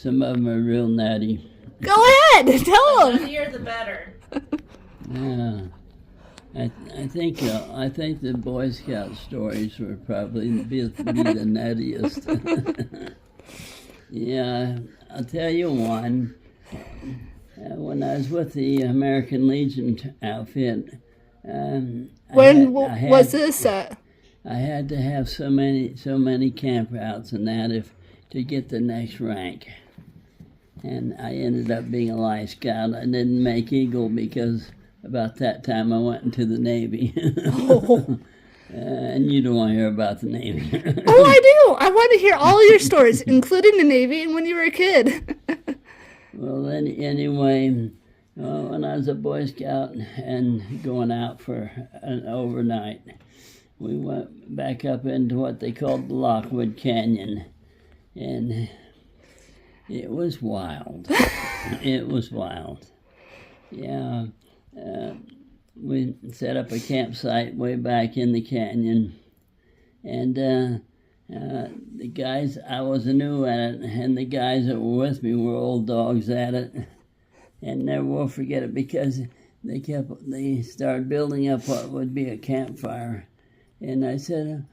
Some of them are real nutty. Go ahead, tell The them. nuttier the better. Yeah. I think the Boy Scout stories were probably be the nuttiest. Yeah, I'll tell you one. When I was with the American Legion outfit, When was this at? I had to have so many campouts and that to get the next rank. And I ended up being a Life Scout. I didn't make Eagle because about that time I went into the Navy. Oh. And you don't want to hear about the Navy. Oh, I do. I want to hear all your stories, including the Navy and when you were a kid. Well, anyway, when I was a Boy Scout and going out for an overnight, we went back up into what they called the Lockwood Canyon, and it was wild. It was wild. Yeah. We set up a campsite way back in the canyon, and the guys, I was new at it, and the guys that were with me were old dogs at it, and never will forget it because they started building up what would be a campfire, and I said,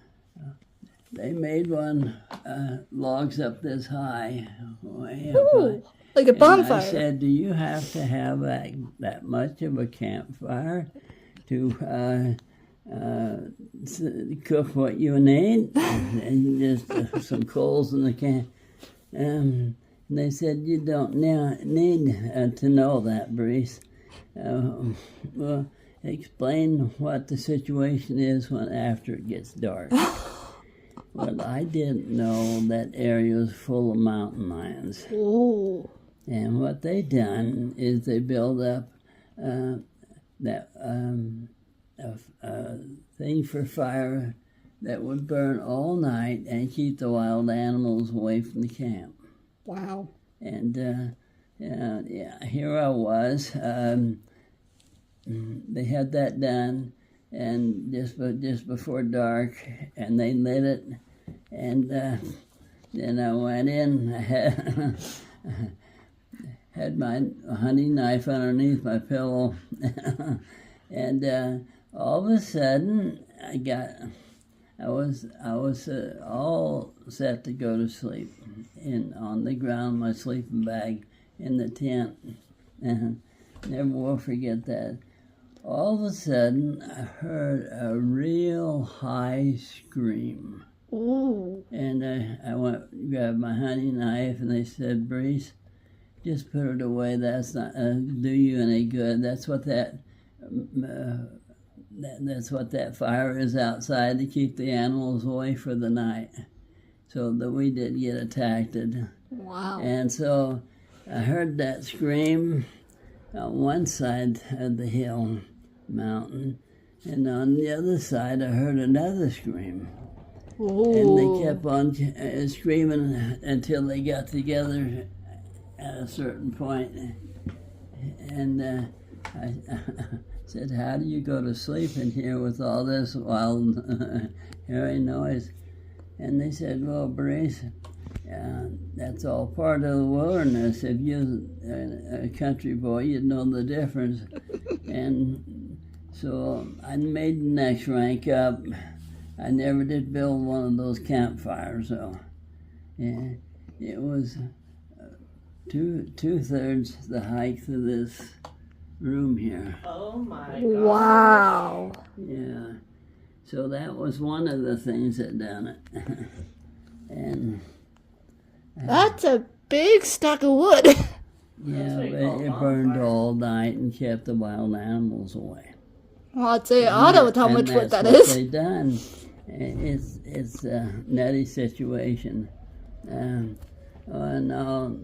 they made one logs up this high, way up high. Like a bonfire. And I said, do you have to have that much of a campfire to cook what you need? And just some coals in the can. And they said, you don't need to know that, Breese. Well, explain what the situation is after it gets dark. Well, I didn't know that area was full of mountain lions. Ooh. And what they done is they build up that thing for fire that would burn all night and keep the wild animals away from the camp. Wow. And yeah, here I was. They had that done, and just before dark, and they lit it, and then I went in. I had my hunting knife underneath my pillow, and all of a sudden I was all set to go to sleep on the ground, my sleeping bag in the tent, and never will forget that. All of a sudden, I heard a real high scream. Ooh. And I went, grabbed my hunting knife, and they said, Breese, just put it away. That's not do you any good. That's what that's what that fire is outside, to keep the animals away for the night, so that we didn't get attacked. Wow. And so I heard that scream on one side of the hill mountain, and on the other side I heard another scream. Ooh. And they kept on screaming until they got together at a certain point. And I said, how do you go to sleep in here with all this wild hairy noise? And they said, well, Breese, that's all part of the wilderness. If you're a country boy, you'd know the difference. And so I made the next rank up. I never did build one of those campfires, though. Yeah, it was two-thirds the height of this room here. Oh my God. Wow. Yeah. So that was one of the things that done it. And That's a big stack of wood. yeah, what you but call a it burned bonfire. all night and kept the wild animals away. Well, I'd say I don't know how much wood that That's what is. they done. It's a nutty situation. Oh, no.